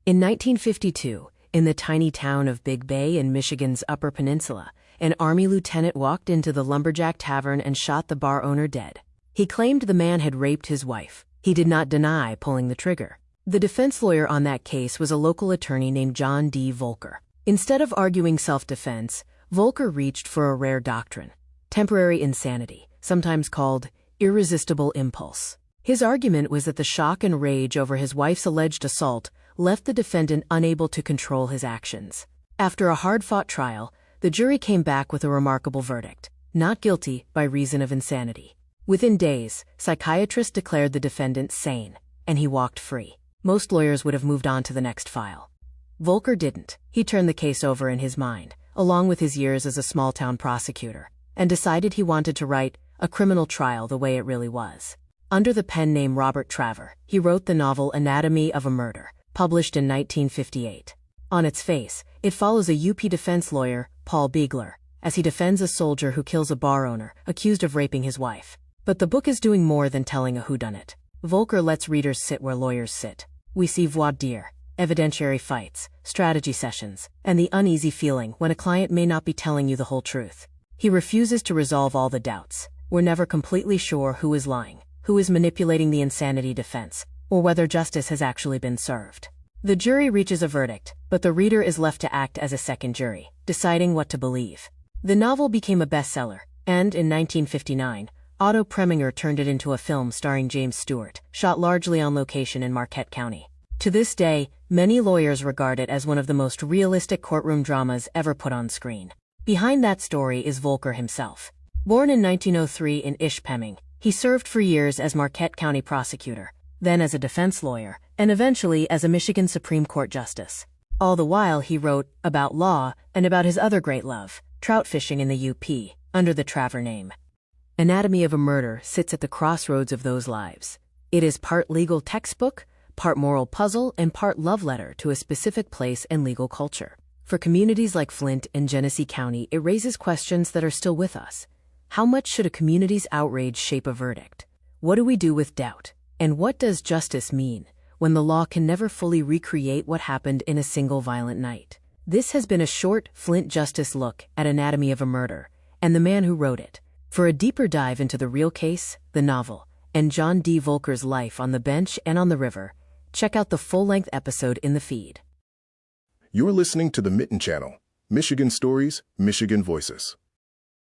In 1952, in the tiny town of Big Bay in Michigan's Upper Peninsula, an Army lieutenant walked into the Lumberjack Tavern and shot the bar owner dead. He claimed the man had raped his wife. He did not deny pulling the trigger. The defense lawyer on that case was a local attorney named John D. Voelker. Instead of arguing self-defense, Voelker reached for a rare doctrine: temporary insanity, sometimes called irresistible impulse. His argument was that the shock and rage over his wife's alleged assault left the defendant unable to control his actions. After a hard-fought trial, the jury came back with a remarkable verdict: not guilty by reason of insanity. Within days, psychiatrists declared the defendant sane, and he walked free. Most lawyers would have moved on to the next file. Voelker didn't. He turned the case over in his mind, along with his years as a small-town prosecutor, and decided he wanted to write a criminal trial the way it really was. Under the pen name Robert Traver, he wrote the novel Anatomy of a Murder, published in 1958. On its face, it follows a UP defense lawyer, Paul Beigler, as he defends a soldier who kills a bar owner accused of raping his wife. But the book is doing more than telling a whodunit. Voelker lets readers sit where lawyers sit. We see voir dire, evidentiary fights, strategy sessions, and the uneasy feeling when a client may not be telling you the whole truth. He refuses to resolve all the doubts. We're never completely sure who is lying, who is manipulating the insanity defense, or whether justice has actually been served. The jury reaches a verdict, but the reader is left to act as a second jury, deciding what to believe. The novel became a bestseller, and in 1959, Otto Preminger turned it into a film starring James Stewart, shot largely on location in Marquette County. To this day, many lawyers regard it as one of the most realistic courtroom dramas ever put on screen. Behind that story is Voelker himself. Born in 1903 in Ishpeming, he served for years as Marquette County prosecutor, then as a defense lawyer, and eventually as a Michigan Supreme Court justice. All the while he wrote about law and about his other great love, trout fishing in the UP, under the Traver name. Anatomy of a Murder sits at the crossroads of those lives. It is part legal textbook, part moral puzzle, and part love letter to a specific place and legal culture. For communities like Flint and Genesee County, it raises questions that are still with us. How much should a community's outrage shape a verdict? What do we do with doubt? And what does justice mean when the law can never fully recreate what happened in a single violent night? This has been a short Flint Justice look at Anatomy of a Murder and the man who wrote it. For a deeper dive into the real case, the novel, and John D. Voelker's life on the bench and on the river, check out the full-length episode in the feed. You're listening to the Mitten Channel, Michigan Stories, Michigan Voices.